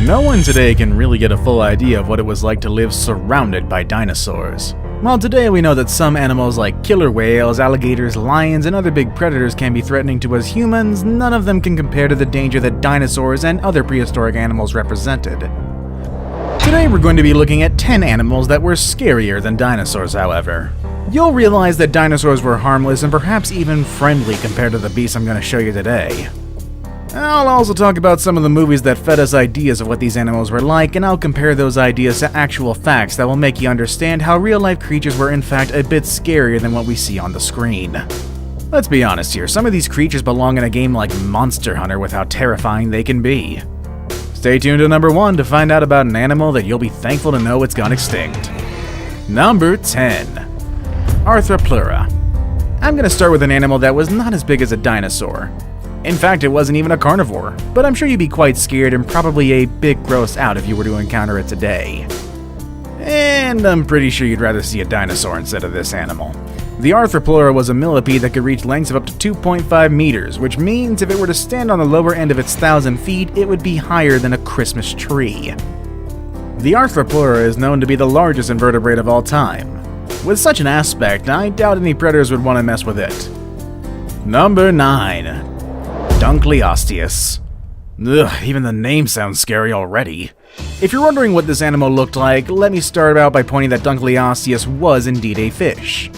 No one today can really get a full idea of what it was like to live surrounded by dinosaurs. While today we know that some animals like killer whales, alligators, lions, and other big predators can be threatening to us humans, none of them can compare to the danger that dinosaurs and other prehistoric animals represented. Today we're going to be looking at 10 animals that were scarier than dinosaurs, however. You'll realize that dinosaurs were harmless and perhaps even friendly compared to the beasts I'm going to show you today. I'll also talk about some of the movies that fed us ideas of what these animals were like, and I'll compare those ideas to actual facts that will make you understand how real-life creatures were in fact a bit scarier than what we see on the screen. Let's be honest here, some of these creatures belong in a game like Monster Hunter with how terrifying they can be. Stay tuned to number 1 to find out about an animal that you'll be thankful to know it's gone extinct. Number 10. Arthropleura. I'm going to start with an animal that was not as big as a dinosaur. In fact, it wasn't even a carnivore, but I'm sure you'd be quite scared and probably a bit grossed out if you were to encounter it today. And I'm pretty sure you'd rather see a dinosaur instead of this animal. The Arthropleura was a millipede that could reach lengths of up to 2.5 meters, which means if it were to stand on the lower end of its 1,000 feet, it would be higher than a Christmas tree. The Arthropleura is known to be the largest invertebrate of all time. With such an aspect, I doubt any predators would want to mess with it. Number 9. Dunkleosteus. Ugh, even the name sounds scary already. If you're wondering what this animal looked like, let me start out by pointing that Dunkleosteus was indeed a fish.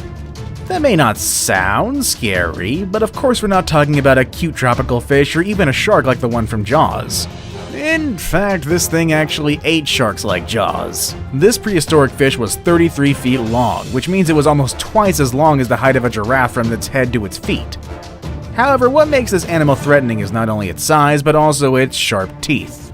That may not sound scary, but of course we're not talking about a cute tropical fish or even a shark like the one from Jaws. In fact, this thing actually ate sharks like Jaws. This prehistoric fish was 33 feet long, which means it was almost twice as long as the height of a giraffe from its head to its feet. However, what makes this animal threatening is not only its size, but also its sharp teeth.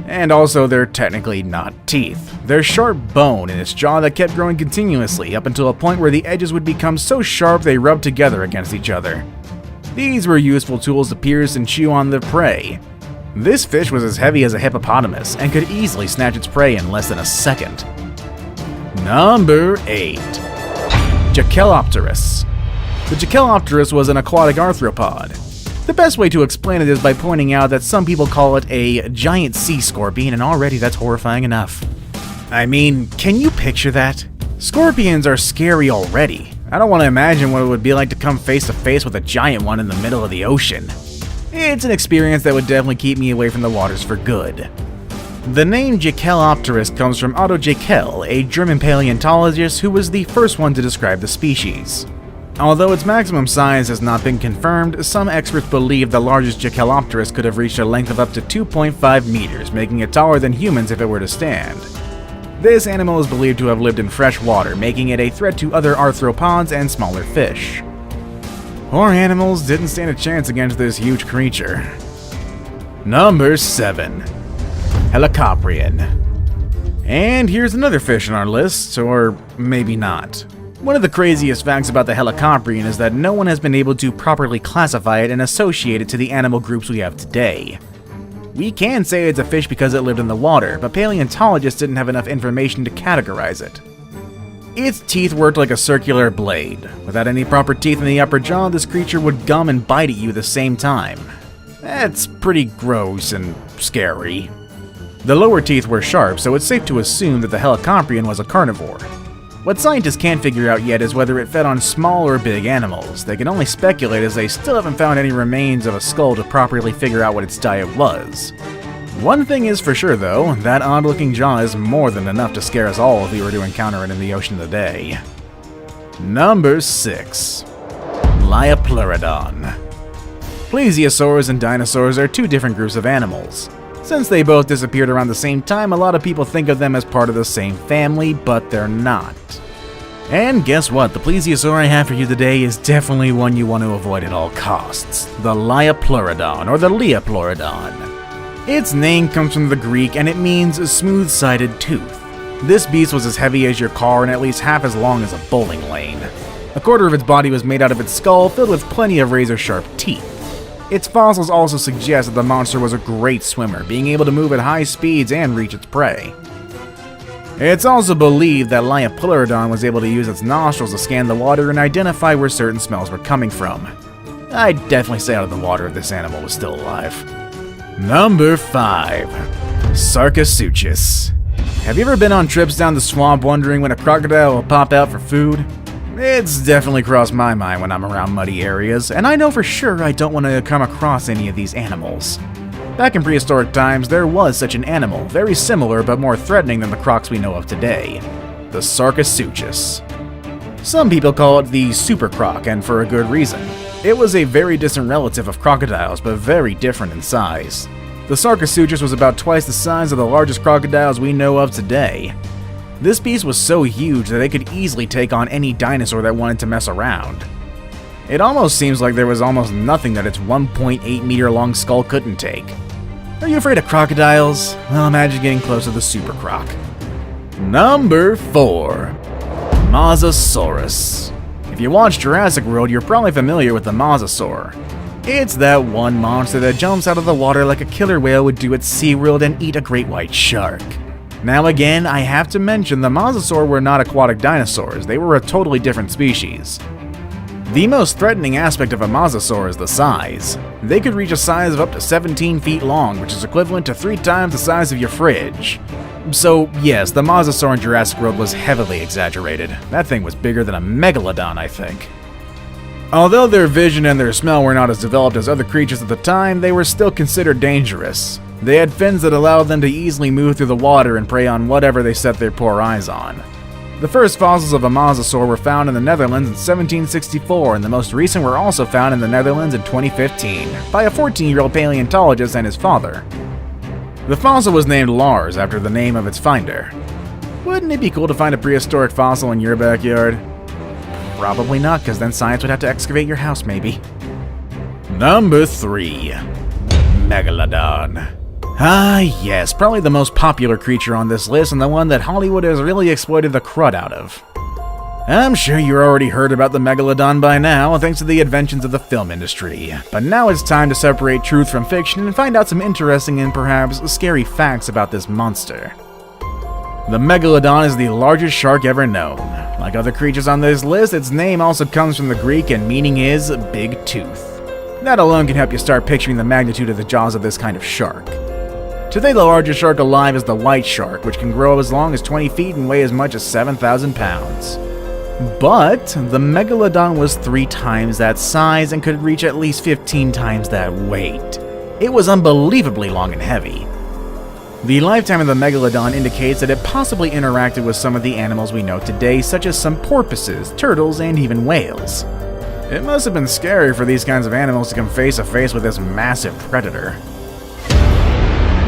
And also, they're technically not teeth. They're sharp bone in its jaw that kept growing continuously up until a point where the edges would become so sharp they rubbed together against each other. These were useful tools to pierce and chew on the prey. This fish was as heavy as a hippopotamus and could easily snatch its prey in less than a second. Number 8. Jachelopterus. The Jachelopterus was an aquatic arthropod. The best way to explain it is by pointing out that some people call it a giant sea scorpion, and already that's horrifying enough. I mean, can you picture that? Scorpions are scary already. I don't want to imagine what it would be like to come face to face with a giant one in the middle of the ocean. It's an experience that would definitely keep me away from the waters for good. The name Jachelopterus comes from Otto Jackel, a German paleontologist who was the first one to describe the species. Although its maximum size has not been confirmed, some experts believe the largest Jachelopterus could have reached a length of up to 2.5 meters, making it taller than humans if it were to stand. This animal is believed to have lived in fresh water, making it a threat to other arthropods and smaller fish. Poor animals didn't stand a chance against this huge creature. Number 7. Helicoprion. And here's another fish on our list, or maybe not. One of the craziest facts about the Helicoprion is that no one has been able to properly classify it and associate it to the animal groups we have today. We can say it's a fish because it lived in the water, but paleontologists didn't have enough information to categorize it. Its teeth worked like a circular blade. Without any proper teeth in the upper jaw, this creature would gum and bite at you at the same time. That's pretty gross and scary. The lower teeth were sharp, so it's safe to assume that the Helicoprion was a carnivore. What scientists can't figure out yet is whether it fed on small or big animals. They can only speculate as they still haven't found any remains of a skull to properly figure out what its diet was. One thing is for sure though, that odd-looking jaw is more than enough to scare us all if we were to encounter it in the ocean today. Number 6. Liopleurodon. Plesiosaurs and dinosaurs are two different groups of animals. Since they both disappeared around the same time, a lot of people think of them as part of the same family, but they're not. And guess what? The plesiosaur I have for you today is definitely one you want to avoid at all costs. The Liopleurodon, or the Liopleurodon. Its name comes from the Greek and it means a smooth-sided tooth. This beast was as heavy as your car and at least half as long as a bowling lane. A quarter of its body was made out of its skull, filled with plenty of razor-sharp teeth. Its fossils also suggest that the monster was a great swimmer, being able to move at high speeds and reach its prey. It's also believed that Liopleurodon was able to use its nostrils to scan the water and identify where certain smells were coming from. I'd definitely stay out of the water if this animal was still alive. Number 5. Sarcosuchus. Have you ever been on trips down the swamp wondering when a crocodile will pop out for food? It's definitely crossed my mind when I'm around muddy areas, and I know for sure I don't want to come across any of these animals. Back in prehistoric times, there was such an animal, very similar but more threatening than the crocs we know of today. The Sarcosuchus. Some people call it the super croc, and for a good reason. It was a very distant relative of crocodiles, but very different in size. The Sarcosuchus was about twice the size of the largest crocodiles we know of today. This beast was so huge that it could easily take on any dinosaur that wanted to mess around. It almost seems like there was almost nothing that its 1.8 meter long skull couldn't take. Are you afraid of crocodiles? Well, imagine getting close to the super croc. Number 4. Mosasaurus. If you watch Jurassic World, you're probably familiar with the mosasaur. It's that one monster that jumps out of the water like a killer whale would do at SeaWorld and eat a great white shark. Now again, I have to mention the mosasaur were not aquatic dinosaurs, they were a totally different species. The most threatening aspect of a mosasaur is the size. They could reach a size of up to 17 feet long, which is equivalent to 3 times the size of your fridge. So yes, the mosasaur in Jurassic World was heavily exaggerated. That thing was bigger than a megalodon, I think. Although their vision and their smell were not as developed as other creatures at the time, they were still considered dangerous. They had fins that allowed them to easily move through the water and prey on whatever they set their poor eyes on. The first fossils of a mosasaur were found in the Netherlands in 1764, and the most recent were also found in the Netherlands in 2015, by a 14-year-old paleontologist and his father. The fossil was named Lars after the name of its finder. Wouldn't it be cool to find a prehistoric fossil in your backyard? Probably not, because then science would have to excavate your house, maybe. Number 3. Megalodon. Ah yes, probably the most popular creature on this list and the one that Hollywood has really exploited the crud out of. I'm sure you already heard about the Megalodon by now, thanks to the inventions of the film industry, but now it's time to separate truth from fiction and find out some interesting and perhaps scary facts about this monster. The Megalodon is the largest shark ever known. Like other creatures on this list, its name also comes from the Greek and meaning is big tooth. That alone can help you start picturing the magnitude of the jaws of this kind of shark. Today the largest shark alive is the white shark, which can grow as long as 20 feet and weigh as much as 7,000 pounds. But the Megalodon was 3 times that size and could reach at least 15 times that weight. It was unbelievably long and heavy. The lifetime of the Megalodon indicates that it possibly interacted with some of the animals we know today, such as some porpoises, turtles, and even whales. It must have been scary for these kinds of animals to come face to face with this massive predator.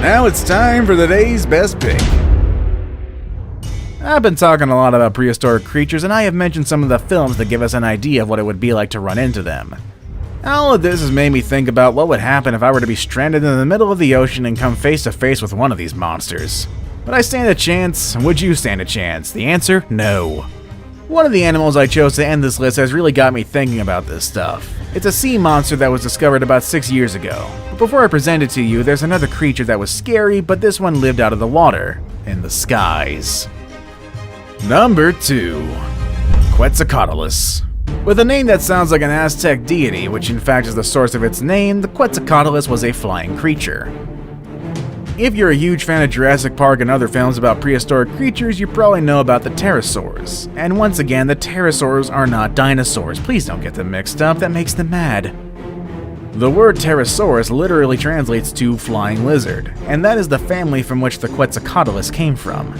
Now it's time for the day's best pick. I've been talking a lot about prehistoric creatures, and I have mentioned some of the films that give us an idea of what it would be like to run into them. All of this has made me think about what would happen if I were to be stranded in the middle of the ocean and come face to face with one of these monsters. Would I stand a chance? Would you stand a chance? The answer, no. One of the animals I chose to end this list has really got me thinking about this stuff. It's a sea monster that was discovered about 6 years ago. But before I present it to you, there's another creature that was scary, but this one lived out of the water, in the skies. Number 2. Quetzalcoatlus. With a name that sounds like an Aztec deity, which in fact is the source of its name, the Quetzalcoatlus was a flying creature. If you're a huge fan of Jurassic Park and other films about prehistoric creatures, you probably know about the pterosaurs. And once again, the pterosaurs are not dinosaurs. Please don't get them mixed up, that makes them mad. The word pterosaurus literally translates to flying lizard, and that is the family from which the Quetzalcoatlus came from.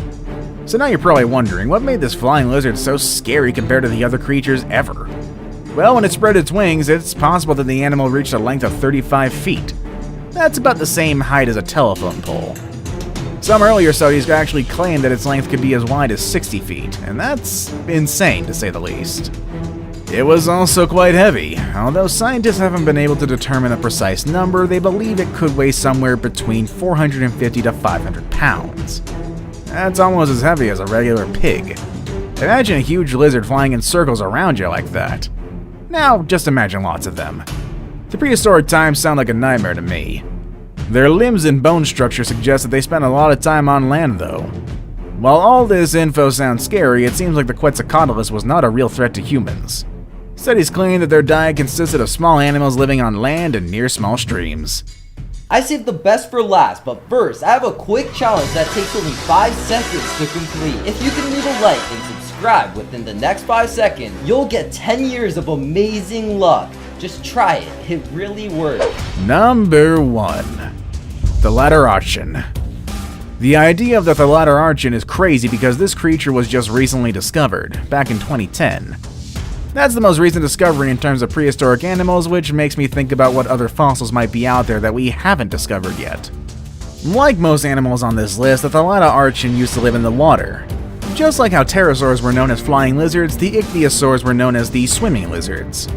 So now you're probably wondering, what made this flying lizard so scary compared to the other creatures ever? Well, when it spread its wings, it's possible that the animal reached a length of 35 feet. That's about the same height as a telephone pole. Some earlier studies actually claimed that its length could be as wide as 60 feet, and that's insane to say the least. It was also quite heavy. Although scientists haven't been able to determine a precise number, they believe it could weigh somewhere between 450 to 500 pounds. That's almost as heavy as a regular pig. Imagine a huge lizard flying in circles around you like that. Now, just imagine lots of them. The prehistoric times sound like a nightmare to me. Their limbs and bone structure suggest that they spent a lot of time on land, though. While all this info sounds scary, it seems like the Quetzalcoatlus was not a real threat to humans. Studies claim that their diet consisted of small animals living on land and near small streams. I saved the best for last, but first, I have a quick challenge that takes only 5 seconds to complete. If you can leave a like and subscribe within the next 5 seconds, you'll get 10 years of amazing luck. Just try it, it really works. Number 1. The Ladder-Archon. The idea of the Ladder-Archon is crazy because this creature was just recently discovered, back in 2010. That's the most recent discovery in terms of prehistoric animals, which makes me think about what other fossils might be out there that we haven't discovered yet. Like most animals on this list, the Ladder-Archon used to live in the water. Just like how pterosaurs were known as flying lizards, the ichthyosaurs were known as the swimming lizards.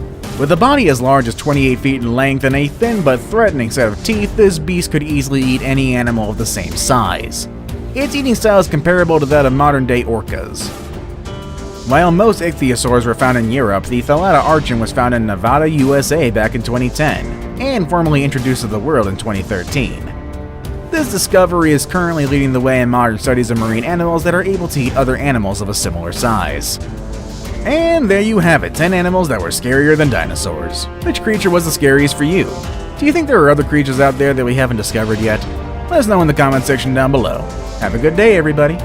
With a body as large as 28 feet in length and a thin but threatening set of teeth, this beast could easily eat any animal of the same size. Its eating style is comparable to that of modern-day orcas. While most ichthyosaurs were found in Europe, the Ladder-Archon was found in Nevada, USA back in 2010, and formally introduced to the world in 2013. This discovery is currently leading the way in modern studies of marine animals that are able to eat other animals of a similar size. And there you have it, 10 animals that were scarier than dinosaurs. Which creature was the scariest for you? Do you think there are other creatures out there that we haven't discovered yet? Let us know in the comment section down below. Have a good day, everybody!